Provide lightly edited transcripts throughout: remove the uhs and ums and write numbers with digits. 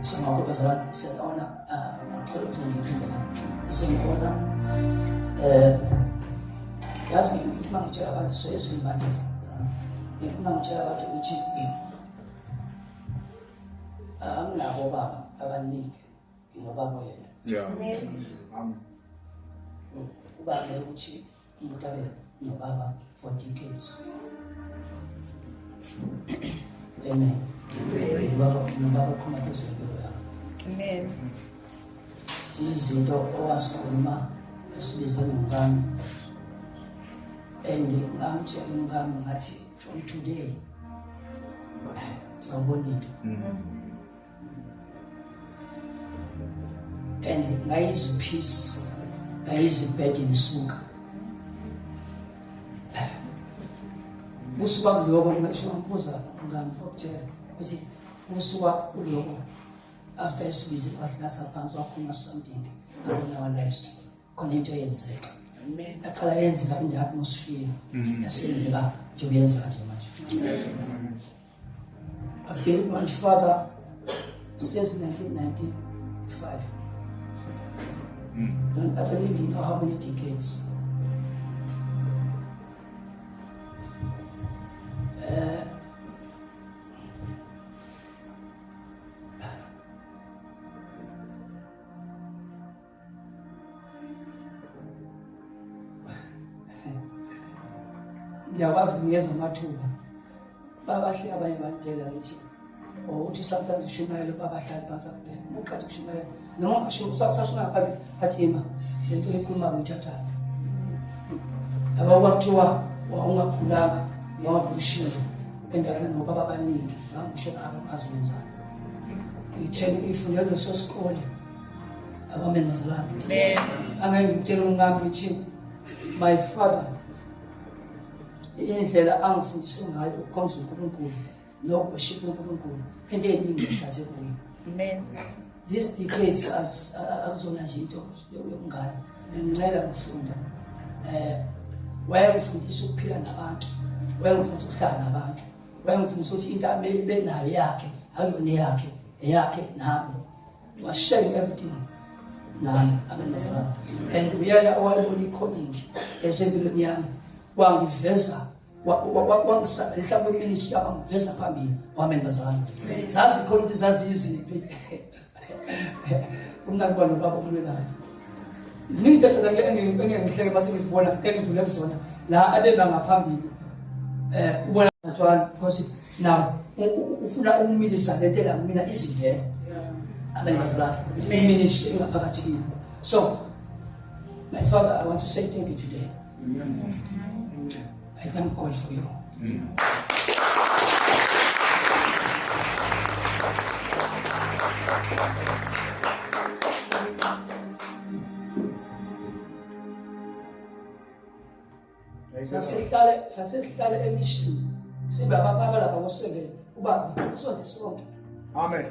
Sama bazalwane senona ngicela ukuthi ngiphinde la sengikhona yazi ngithi mangitshela abantu so ezweni manje ngithi mangitshela abantu ukuthi anginabo baba abaningi nginobaba yena ubaba ukuthi umuntu abe nobaba for decades. Amen. Nobaba khona phezulu yakho. Amen. Izinto owasikhuluma esibiza ngomkami and ngamtshela umkami ngathi from today sawubona into and ngayizwa peace ngayizwa burden isuka kusuka kuloko ngisho ngibuza umkami ukutshela ukuthi kusuka kuloko after esibize kwahlasa phansi wakhuluma something about our lives khona into eyenzeka yaqala yenzeka in the atmosphere yasenzeka njengoba yenzeka nje manje. I've been with my father since 1995. And I don't even know how many decades. Ngiyakwazi ukunikeza amathuba babahle abanye bantela ngithi uthi sometimes ushumayela babahlali phansi kuphela uqala ukushumayela noma ngisho usashumaya phambili athi ema lento ekhuluma ngithatha abawathiwa ungakhulanga wavushile endaweni ngoba babaningi ngisho abazwenza itheni ifundela lesosikole abameni bazalwane angeke ngitshele umngami ngithi my father indlela angifundise ngayo ukukhonza uNkulunkulu nokuworship uNkulunkulu into eningi sithathe kuyo. Amen. These decades akuzona nje into yokungane ngincela ukufunda wayengifundisa ukuphila nabantu wayengifundisa ukuhlala nabantu wayengifundisa ukuthi into abenayo yakhe akuyona yakhe eyakhe nabo was-sharing everything nami abemazalwane and uyena owayebona i-calling esempilweni yami wangiveza wangisalisa kweministry wangiveza phambili wami bazalwane zazi khona ukuthi zazi iziphi umnandi bani baba kulwenayo iziningi into engihleke base ngizibona engidlule kuzona la abeba ngaphambili ubona nathwana because now ufuna umilisa lentela mina izivele abanye bazalwane iministry engaphakathi kimi. So my father, I want to say thank you today. I thank God for you. Sasihlale emishini sibe abafaka lapha ngosengele ubaba asonde sonke. Amen.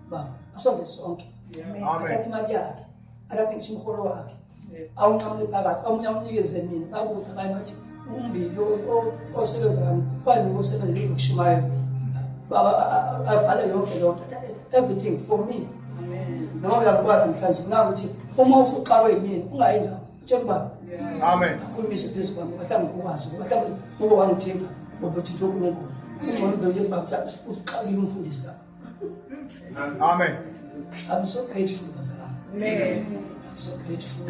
Baba asonde sonke. Amen. Athathe imali yakhe athathe ngisho umholo wakhe awunqamule phakathi omunye awunikeze mina babuza bayimathi umbili osebenza ngani bani osebenza ngokushumayela baba avale yonke lonto everything for me. Noma uyakwazi mhlanje ngakuthi uma usuqalwe yimini ungayindawo tshela baba. Amen. Akhulumise phezulu kwami mhlawumbe ukwazi mhlawumbe ngoba wangithinta ukuthi nje uNkulunkulu ngcono nje bakuthatha usiqalile umfundisi la. Amen. I'm so grateful bazalwane. Amen. I'm so grateful.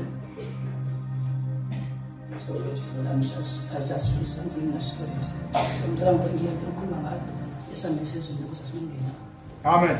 I'm so grateful. I just feel something in my spirit. So ngicela ngiyeke ukukhuluma ngayo esambisezweni ukuthi asimngena. Amen.